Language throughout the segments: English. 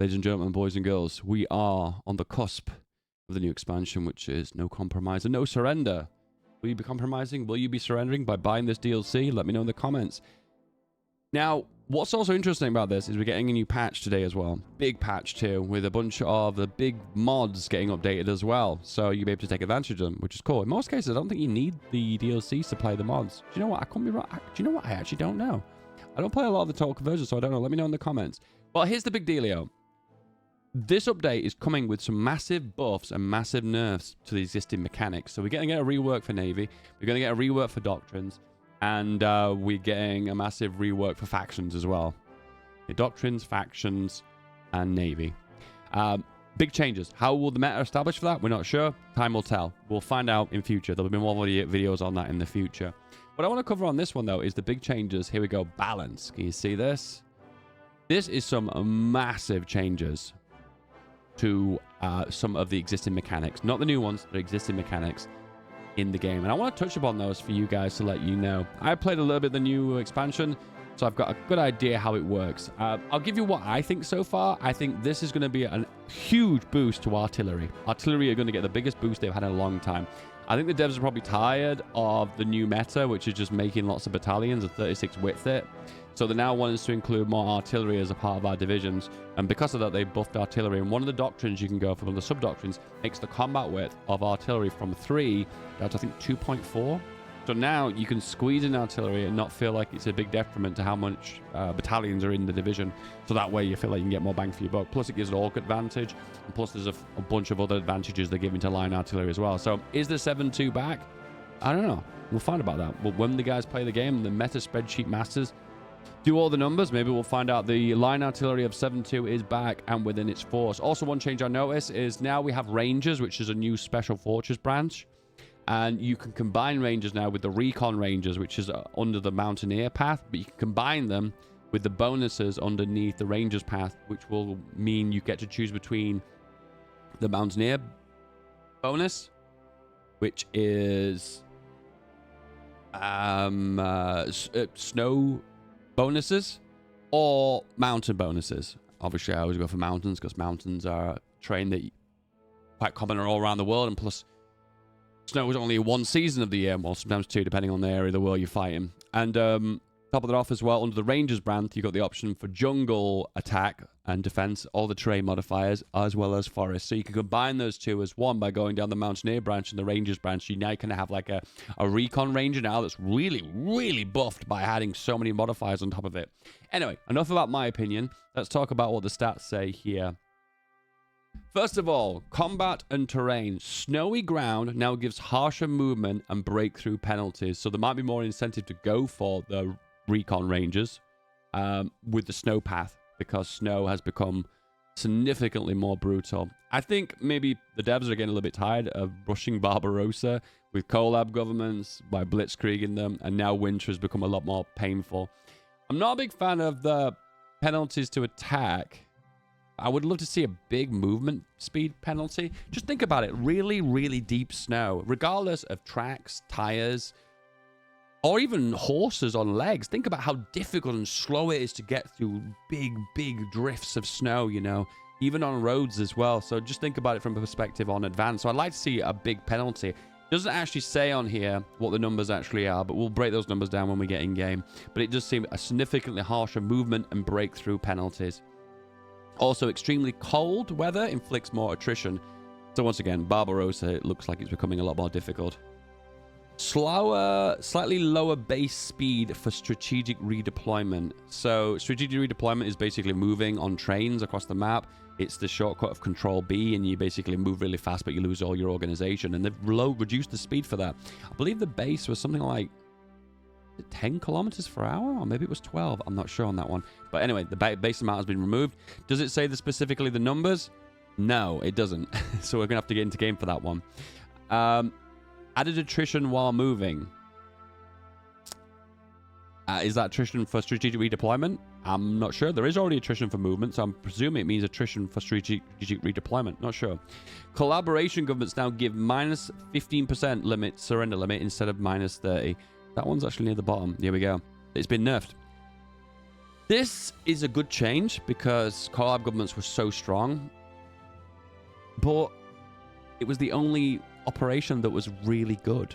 Ladies and gentlemen, boys and girls, we are on the cusp of the new expansion, which is no compromise and no surrender. Will you be compromising? Will you be surrendering by buying this DLC? Let me know in the comments. Now, what's also interesting about this is we're getting a new patch today as well. Big patch too, with a bunch of the big mods getting updated as well. So you'll be able to take advantage of them, which is cool. In most cases, I don't think you need the DLCs to play the mods. Do you know what? I couldn't be wrong. Do you know what? I actually don't know. I don't play a lot of the total conversions, so I don't know. Let me know in the comments. Well, here's the big dealio. This update is coming with some massive buffs and massive nerfs to the existing mechanics. So we're going to get a rework for Navy. We're going to get a rework for Doctrines. And we're getting a massive rework for factions as well. The Doctrines, factions, and Navy. Big changes. How will the meta establish for that? We're not sure. Time will tell. We'll find out in future. There'll be more videos on that in the future. What I want to cover on this one, though, is the big changes. Here we go. Balance. Can you see this? This is some massive changes to some of the existing mechanics. Not the new ones, the existing mechanics in the game. And I want to touch upon those for you guys to let you know. I played a little bit of the new expansion, so I've got a good idea how it works. I'll give you what I think so far. I think this is going to be a huge boost to artillery. Artillery are going to get the biggest boost they've had in a long time. I think the devs are probably tired of the new meta, which is just making lots of battalions of 36 width it. So they now want us to include more artillery as a part of our divisions. And because of that, they buffed artillery. And one of the doctrines you can go for, one of the sub-doctrines, makes the combat width of artillery from 3 down to, I think, 2.4. So now you can squeeze in artillery and not feel like it's a big detriment to how much battalions are in the division. So that way you feel like you can get more bang for your buck. Plus it gives an orc advantage. And plus there's a bunch of other advantages they're giving to line artillery as well. So is the 7-2 back? I don't know. We'll find about that. But when the guys play the game, the meta spreadsheet masters do all the numbers, maybe we'll find out the line artillery of 7-2 is back and within its force. Also, one change I noticed is now we have Rangers, which is a new special fortress branch. And you can combine Rangers now with the Recon Rangers, which is under the Mountaineer path. But you can combine them with the bonuses underneath the Rangers path, which will mean you get to choose between the Mountaineer bonus, which is snow bonuses, or mountain bonuses. Obviously, I always go for mountains because mountains are terrain that quite common all around the world, and plus snow is only one season of the year, well, sometimes two, depending on the area of the world you're fighting. And top of that off as well, under the Rangers brand, you've got the option for jungle attack and defense, all the terrain modifiers, as well as forest. So you can combine those two as one by going down the Mountaineer branch and the Rangers branch. You now kind of have like a Recon Ranger now that's really, really buffed by adding so many modifiers on top of it. Anyway, enough about my opinion. Let's talk about what the stats say here. First of all, combat and terrain. Snowy ground now gives harsher movement and breakthrough penalties. So there might be more incentive to go for the Recon Rangers with the snow path, because snow has become significantly more brutal. I think maybe the devs are getting a little bit tired of rushing Barbarossa with collab governments by blitzkrieging them, and now winter has become a lot more painful. I'm not a big fan of the penalties to attack. I would love to see a big movement speed penalty. Just think about it. Really, really deep snow, regardless of tracks, tires, or even horses on legs. Think about how difficult and slow it is to get through big, big drifts of snow, you know, even on roads as well. So just think about it from a perspective on advance. So I'd like to see a big penalty. It doesn't actually say on here what the numbers actually are, but we'll break those numbers down when we get in game. But it does seem a significantly harsher movement and breakthrough penalties. Also, extremely cold weather inflicts more attrition. So once again, Barbarossa, it looks like it's becoming a lot more difficult. Slower, slightly lower base speed for strategic redeployment. So strategic redeployment is basically moving on trains across the map. It's the shortcut of Control B, and you basically move really fast, but you lose all your organization. And they've reduced the speed for that. I believe the base was something like 10 kilometers per hour, or maybe it was 12. I'm not sure on that one. But anyway, the base amount has been removed. Does it say specifically the numbers? No, it doesn't. So we're going to have to get into game for that one. Added attrition while moving. Is that attrition for strategic redeployment? I'm not sure. There is already attrition for movement, so I'm presuming it means attrition for strategic redeployment. Not sure. Collaboration governments now give minus 15% limit, surrender limit, instead of minus 30. That one's actually near the bottom. Here we go. It's been nerfed. This is a good change because collab governments were so strong, but it was the only operation that was really good,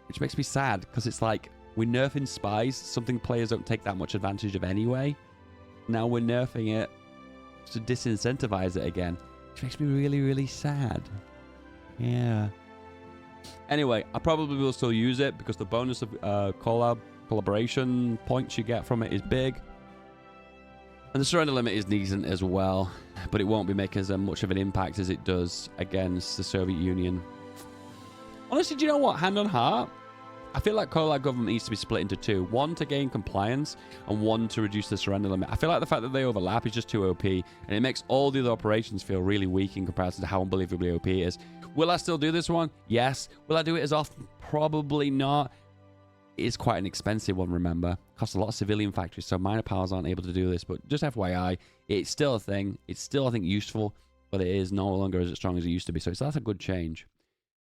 which makes me sad because it's like we're nerfing spies, something players don't take that much advantage of anyway. Now we're nerfing it to disincentivize it again, which makes me really, really sad. Yeah. Anyway, I probably will still use it because the bonus of collaboration points you get from it is big. And the surrender limit is decent as well, but it won't be making as much of an impact as it does against the Soviet Union. Honestly, do you know what? Hand on heart, I feel like collab government needs to be split into two. One to gain compliance and one to reduce the surrender limit. I feel like the fact that they overlap is just too OP, and it makes all the other operations feel really weak in comparison to how unbelievably OP it is. Will I still do this one? Yes. Will I do it as often? Probably not. It is quite an expensive one, remember. Costs a lot of civilian factories, so minor powers aren't able to do this. But just FYI, it's still a thing. It's still, I think, useful, but it is no longer as strong as it used to be. So that's a good change.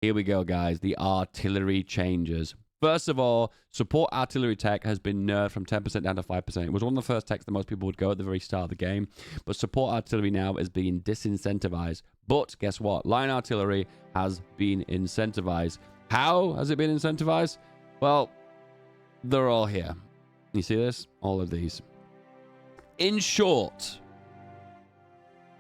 Here we go, guys. The artillery changes. First of all, support artillery tech has been nerfed from 10% down to 5%. It was one of the first techs that most people would go at the very start of the game. But support artillery now is being disincentivized. But guess what? Line artillery has been incentivized. How has it been incentivized? Well, they're all here. You see this? All of these. In short,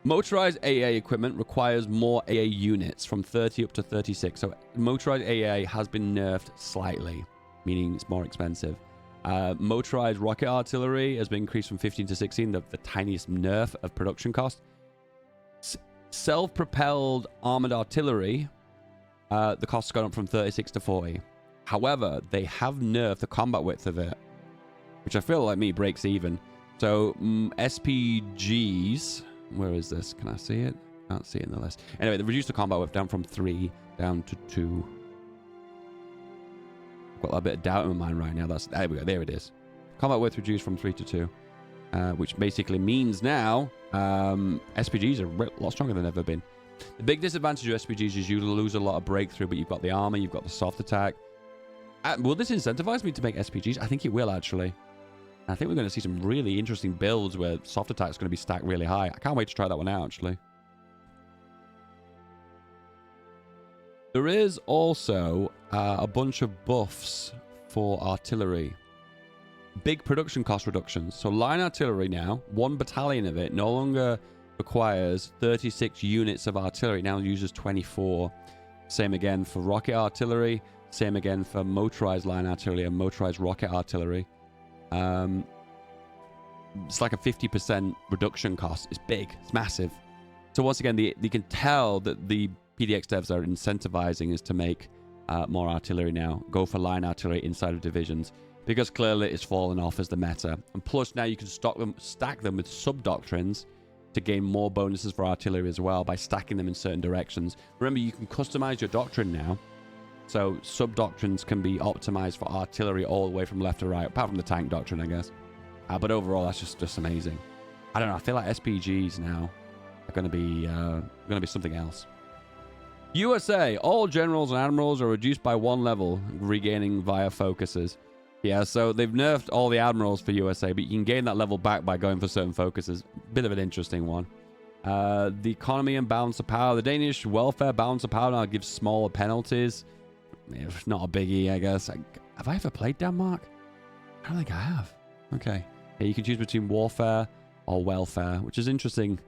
motorized AA equipment requires more AA units from 30 up to 36. So motorized AA has been nerfed slightly, meaning it's more expensive. Motorized rocket artillery has been increased from 15 to 16, the tiniest nerf of production cost. Self-propelled armored artillery, the cost has gone up from 36 to 40. However, they have nerfed the combat width of it, which I feel like me breaks even. So SPGs, where is this? Can I see it? Can't see it in the list. Anyway, they reduced the combat width down from 3 down to 2. I've got a bit of doubt in my mind right now. There we go. There it is. Combat width reduced from 3 to 2, which basically means now SPGs are a lot stronger than they've ever been. The big disadvantage of SPGs is you lose a lot of breakthrough, but you've got the armor, you've got the soft attack. Will this incentivize me to make SPGs? I think it will, actually. I think we're going to see some really interesting builds where soft attack is going to be stacked really high. I can't wait to try that one out, actually. There is also a bunch of buffs for artillery. Big production cost reductions. So line artillery now, 1 battalion of it, no longer requires 36 units of artillery. It now uses 24. Same again for rocket artillery. Same again for motorized line artillery and motorized rocket artillery. It's like a 50% reduction cost. It's big. It's massive. So once again, you can tell that the PDX devs are incentivizing us to make more artillery now. Go for line artillery inside of divisions. Because clearly it's fallen off as the meta. And plus now you can stack them with sub-doctrines to gain more bonuses for artillery as well by stacking them in certain directions. Remember, you can customize your doctrine now. So sub-doctrines can be optimized for artillery all the way from left to right, apart from the tank doctrine, I guess. But overall, that's just amazing. I don't know. I feel like SPGs now are going to be something else. USA, all generals and admirals are reduced by 1 level, regaining via focuses. Yeah, so they've nerfed all the admirals for USA, but you can gain that level back by going for certain focuses. Bit of an interesting one. The economy and balance of power. The Danish welfare balance of power now gives smaller penalties. If not a biggie, I guess. Have I ever played Denmark? I don't think I have. Okay. Yeah, you can choose between warfare or welfare, which is interesting.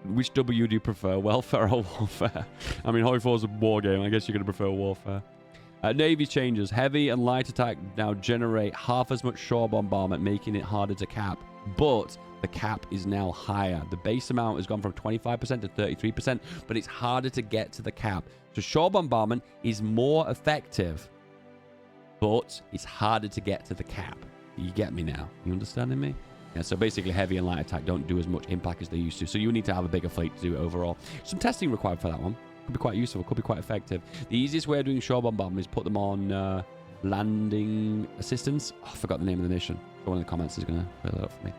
Which W do you prefer, welfare or warfare? I mean, Hoi 4 is a war game. I guess you're going to prefer warfare. Navy changes. Heavy and light attack now generate half as much shore bombardment, making it harder to cap. But the cap is now higher. The base amount has gone from 25% to 33%, but it's harder to get to the cap. So shore bombardment is more effective, but it's harder to get to the cap. You get me now? You understanding me? Yeah, so basically heavy and light attack don't do as much impact as they used to. So you need to have a bigger fleet to do it overall. Some testing required for that one. Could be quite useful. Could be quite effective. The easiest way of doing shore bombardment is put them on landing assistance. Oh, I forgot the name of the mission. One in the comments is going to fill it up for me.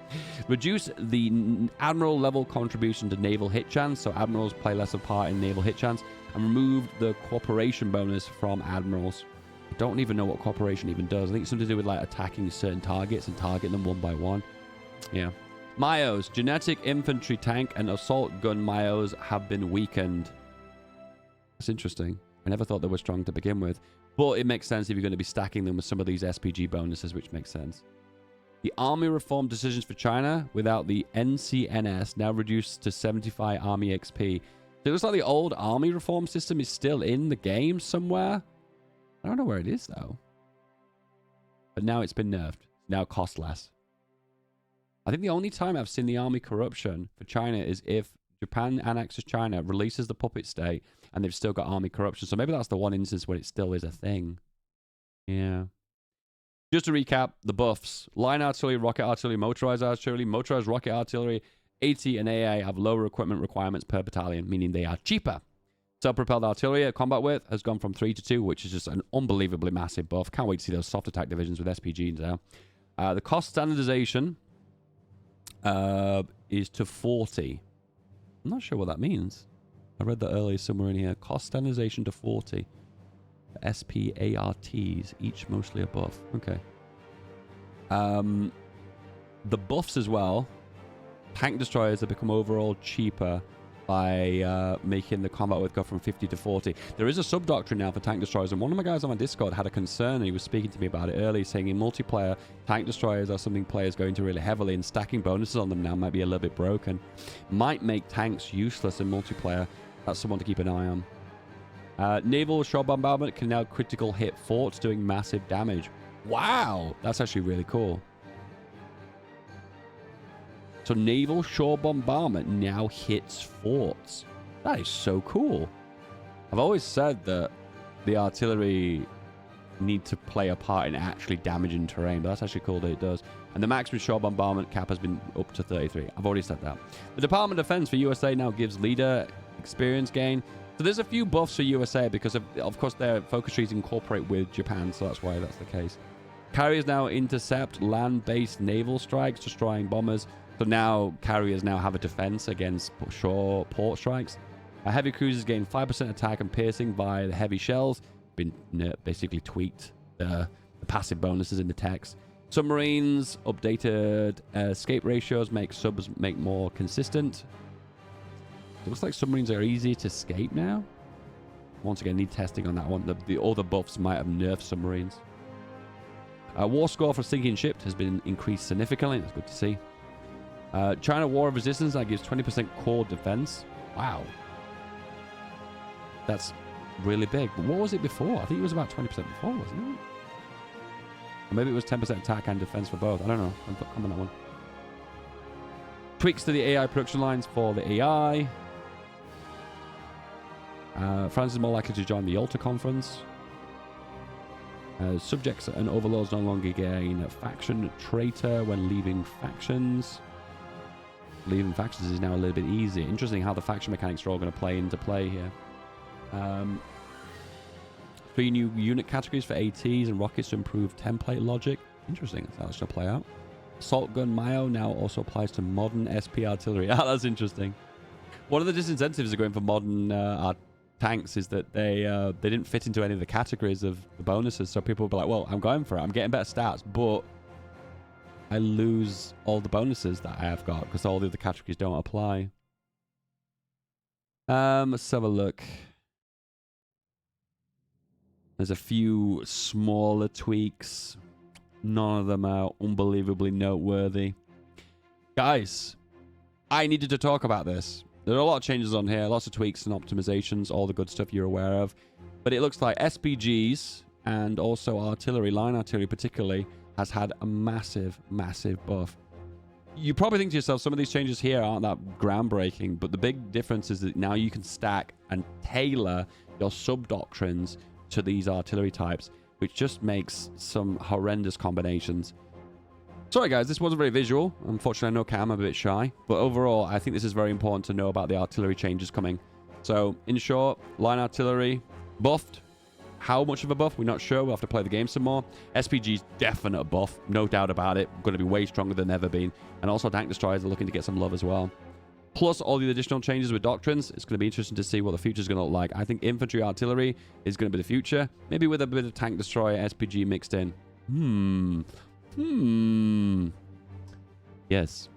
Reduce the admiral level contribution to naval hit chance. So admirals play less of a part in naval hit chance. And remove the cooperation bonus from admirals. I don't even know what cooperation even does. I think it's something to do with like attacking certain targets and targeting them one by one. Yeah. Myos, genetic infantry tank and assault gun Myos have been weakened. That's interesting. I never thought they were strong to begin with. But it makes sense if you're going to be stacking them with some of these SPG bonuses, which makes sense. The army reform decisions for China without the NCNS now reduced to 75 army XP. So it looks like the old army reform system is still in the game somewhere. I don't know where it is, though. But now it's been nerfed. Now it costs less. I think the only time I've seen the army corruption for China is if Japan annexes China, releases the puppet state, and they've still got army corruption. So maybe that's the one instance where it still is a thing. Yeah. Just to recap, the buffs. Line artillery, rocket artillery, motorized rocket artillery, AT and AA have lower equipment requirements per battalion, meaning they are cheaper. Self-propelled artillery at combat width has gone from 3 to 2, which is just an unbelievably massive buff. Can't wait to see those soft attack divisions with SPG now. The cost standardization is to 40. I'm not sure what that means. I read that earlier somewhere in here. Cost standardization to 40. SPARTs, each mostly a buff. Okay. The buffs as well. Tank destroyers have become overall cheaper by making the combat width go from 50 to 40. There is a sub-doctrine now for tank destroyers, and one of my guys on my Discord had a concern, and he was speaking to me about it earlier, saying in multiplayer, tank destroyers are something players go into really heavily, and stacking bonuses on them now might be a little bit broken. Might make tanks useless in multiplayer. That's someone to keep an eye on. Naval shore bombardment can now critical hit forts, doing massive damage. Wow! That's actually really cool. So naval shore bombardment now hits forts. That is so cool. I've always said that the artillery need to play a part in actually damaging terrain, but that's actually cool that it does. And the maximum shore bombardment cap has been up to 33. I've already said that. The Department of Defense for USA now gives leader experience gain. So there's a few buffs for USA because of course their focus trees incorporate with Japan, so that's why that's the case. Carriers now intercept land-based naval strikes, destroying bombers. So now carriers now have a defense against shore port strikes. Heavy cruisers gain 5% attack and piercing via the heavy shells. Been basically tweaked the passive bonuses in the text. Submarines updated escape ratios make subs more consistent. It looks like submarines are easier to escape now. Once again, need testing on that one. The other buffs might have nerfed submarines. War score for sinking ships has been increased significantly. That's good to see. China War of Resistance, that gives 20% core defense. Wow. That's really big. But what was it before? I think it was about 20% before, wasn't it? Or maybe it was 10% attack and defense for both. I don't know. I'll comment on that one. Tweaks to the AI production lines for the AI. France is more likely to join the Yalta Conference. Subjects and overlords no longer gain faction traitor when leaving factions. Leaving factions is now a little bit easier. Interesting how the faction mechanics are all going to play into play here. 3 new unit categories for ATs and rockets to improve template logic. Interesting. That's how it's going to play out. Assault gun Mayo now also applies to modern SP artillery. Ah, that's interesting. One of the disincentives of going for modern tanks is that they didn't fit into any of the categories of the bonuses. So people will be like, well, I'm going for it. I'm getting better stats, but I lose all the bonuses that I have got because all the other categories don't apply. Let's have a look. There's a few smaller tweaks. None of them are unbelievably noteworthy. Guys, I needed to talk about this. There are a lot of changes on here, lots of tweaks and optimizations, all the good stuff you're aware of. But it looks like SPGs and also artillery, line artillery particularly, has had a massive, massive buff. You probably think to yourself, some of these changes here aren't that groundbreaking, but the big difference is that now you can stack and tailor your sub-doctrines to these artillery types, which just makes some horrendous combinations. Sorry guys, this wasn't very visual. Unfortunately, no cam, I'm a bit shy. But overall, I think this is very important to know about the artillery changes coming. So, in short, line artillery buffed. How much of a buff? We're not sure. We'll have to play the game some more. SPG's definite buff. No doubt about it. Going to be way stronger than ever been. And also tank destroyers are looking to get some love as well. Plus all the additional changes with doctrines. It's going to be interesting to see what the future is going to look like. I think infantry artillery is going to be the future. Maybe with a bit of tank destroyer SPG mixed in. Yes.